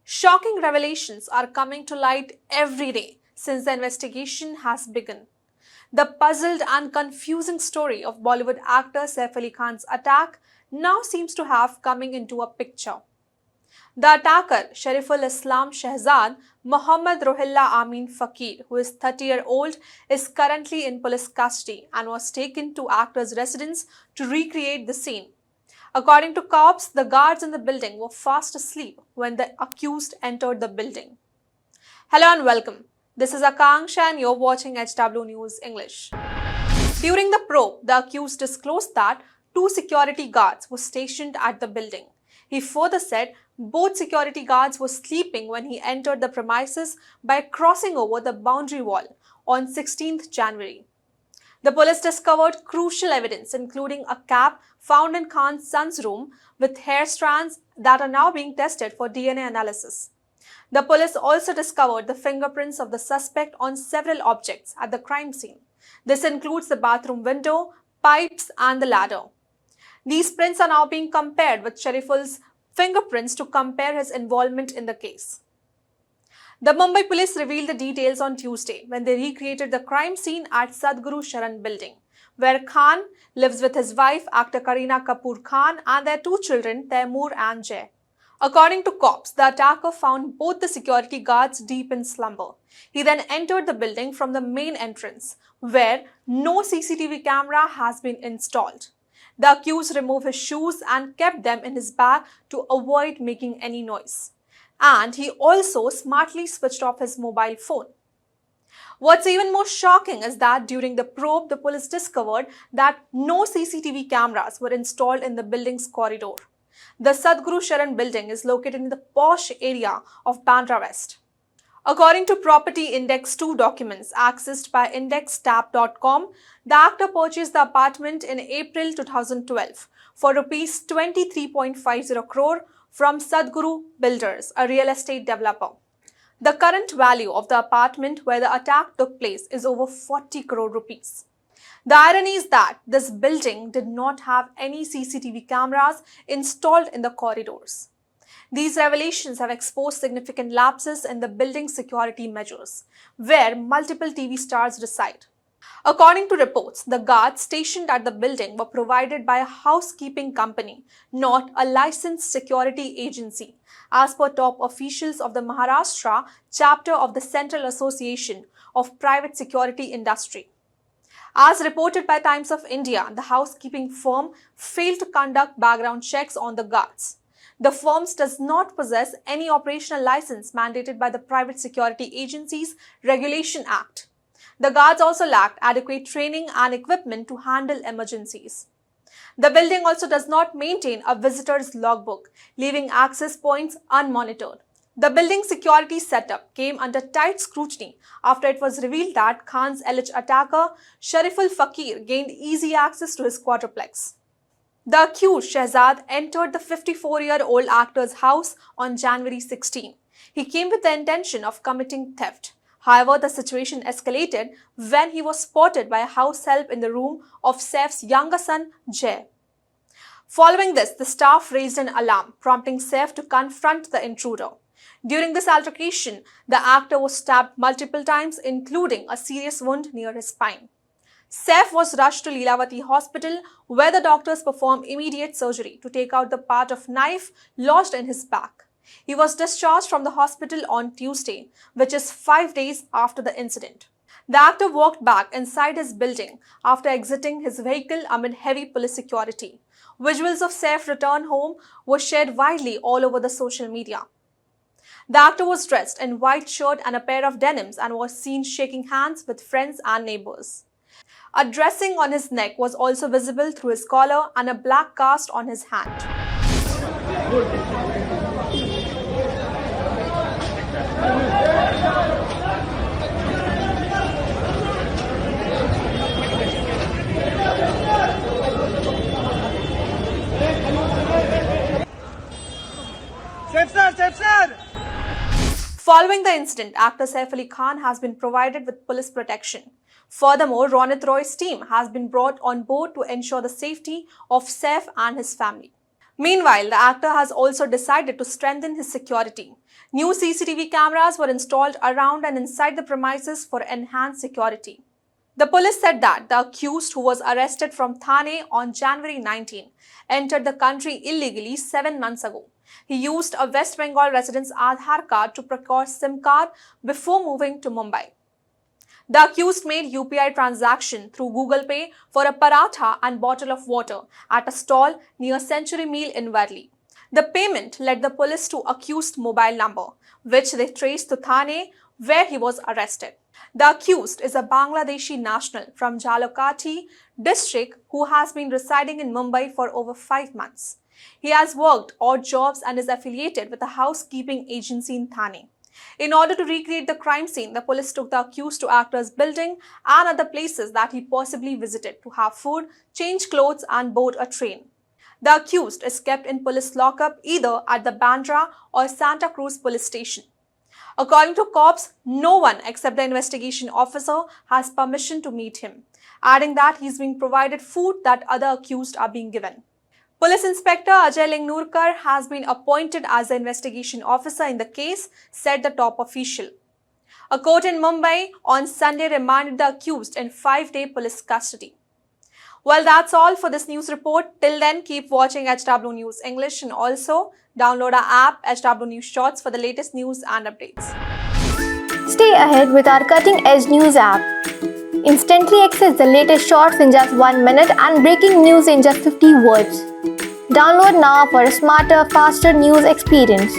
Shocking revelations are coming to light every day since the investigation has begun. The puzzled and confusing story of Bollywood actor Saif Ali Khan's attack now seems to have coming into a picture. The attacker, Shariful Islam Shehzad Mohammad Rohilla Amin Fakir, who is 30-year-old, is currently in police custody and was taken to actor's residence to recreate the scene. According to cops, the guards in the building were fast asleep when the accused entered the building. Hello and welcome. This is Akanksha and you're watching HW News English. During the probe, the accused disclosed that 2 security guards were stationed at the building. He further said both security guards were sleeping when he entered the premises by crossing over the boundary wall on 16th January. The police discovered crucial evidence, including a cap found in Khan's son's room with hair strands that are now being tested for DNA analysis. The police also discovered the fingerprints of the suspect on several objects at the crime scene. This includes the bathroom window, pipes, and the ladder. These prints are now being compared with Shariful's fingerprints to compare his involvement in the case. The Mumbai police revealed the details on Tuesday when they recreated the crime scene at Sadhguru Sharan building, where Khan lives with his wife, actor Kareena Kapoor Khan, and their 2 children, Taimur and Jay. According to cops, the attacker found both the security guards deep in slumber. He then entered the building from the main entrance, where no CCTV camera has been installed. The accused removed his shoes and kept them in his bag to avoid making any noise. And he also smartly switched off his mobile phone. What's even more shocking is that during the probe, the police discovered that no CCTV cameras were installed in the building's corridor. The Sadhguru Sharan building is located in the posh area of Bandra West. According to Property Index 2 documents accessed by indextab.com, the actor purchased the apartment in April 2012 for Rs 23.50 crore from Sadhguru Builders, a real estate developer. The current value of the apartment where the attack took place is over 40 crore rupees. The irony is that this building did not have any CCTV cameras installed in the corridors. These revelations have exposed significant lapses in the building's security measures, where multiple TV stars reside. According to reports, the guards stationed at the building were provided by a housekeeping company, not a licensed security agency, as per top officials of the Maharashtra chapter of the Central Association of Private Security Industry. As reported by Times of India, the housekeeping firm failed to conduct background checks on the guards. The firm does not possess any operational license mandated by the Private Security Agencies Regulation Act. The guards also lacked adequate training and equipment to handle emergencies. The building also does not maintain a visitor's logbook, leaving access points unmonitored. The building's security setup came under tight scrutiny after it was revealed that Khan's alleged attacker, Shariful Fakir, gained easy access to his quarterplex. The accused, Shehzad, entered the 54-year-old actor's house on January 16. He came with the intention of committing theft. However, the situation escalated when he was spotted by a house help in the room of Saif's younger son, Jay. Following this, the staff raised an alarm, prompting Saif to confront the intruder. During this altercation, the actor was stabbed multiple times, including a serious wound near his spine. Saif was rushed to Lilavati Hospital, where the doctors performed immediate surgery to take out the part of knife lodged in his back. He was discharged from the hospital on Tuesday, which is 5 days after the incident. The actor walked back inside his building after exiting his vehicle amid heavy police security. Visuals of Saif's return home were shared widely all over the social media. The actor was dressed in white shirt and a pair of denims and was seen shaking hands with friends and neighbors. A dressing on his neck was also visible through his collar and a black cast on his hand. Following the incident, actor Saif Ali Khan has been provided with police protection. Furthermore, Ronit Roy's team has been brought on board to ensure the safety of Saif and his family. Meanwhile, the actor has also decided to strengthen his security. New CCTV cameras were installed around and inside the premises for enhanced security. The police said that the accused, who was arrested from Thane on January 19, entered the country illegally 7 months ago. He used a West Bengal resident's Aadhaar card to procure SIM card before moving to Mumbai. The accused made UPI transaction through Google Pay for a paratha and bottle of water at a stall near Century Meal in Worli. The payment led the police to accused mobile number, which they traced to Thane, where he was arrested. The accused is a Bangladeshi national from Jalokati district who has been residing in Mumbai for over 5 months. He has worked odd jobs and is affiliated with a housekeeping agency in Thane. In order to recreate the crime scene, the police took the accused to Actors Building and other places that he possibly visited to have food, change clothes and board a train. The accused is kept in police lockup either at the Bandra or Santa Cruz police station. According to cops, no one except the investigation officer has permission to meet him, adding that he is being provided food that other accused are being given. Police Inspector Ajay Lingnurkar has been appointed as the investigation officer in the case, said the top official. A court in Mumbai on Sunday remanded the accused in 5-day police custody. Well, that's all for this news report. Till then, keep watching HW News English and also download our app HW News Shorts for the latest news and updates. Stay ahead with our cutting-edge news app. Instantly access the latest shorts in just 1 minute and breaking news in just 50 words. Download now for a smarter, faster news experience.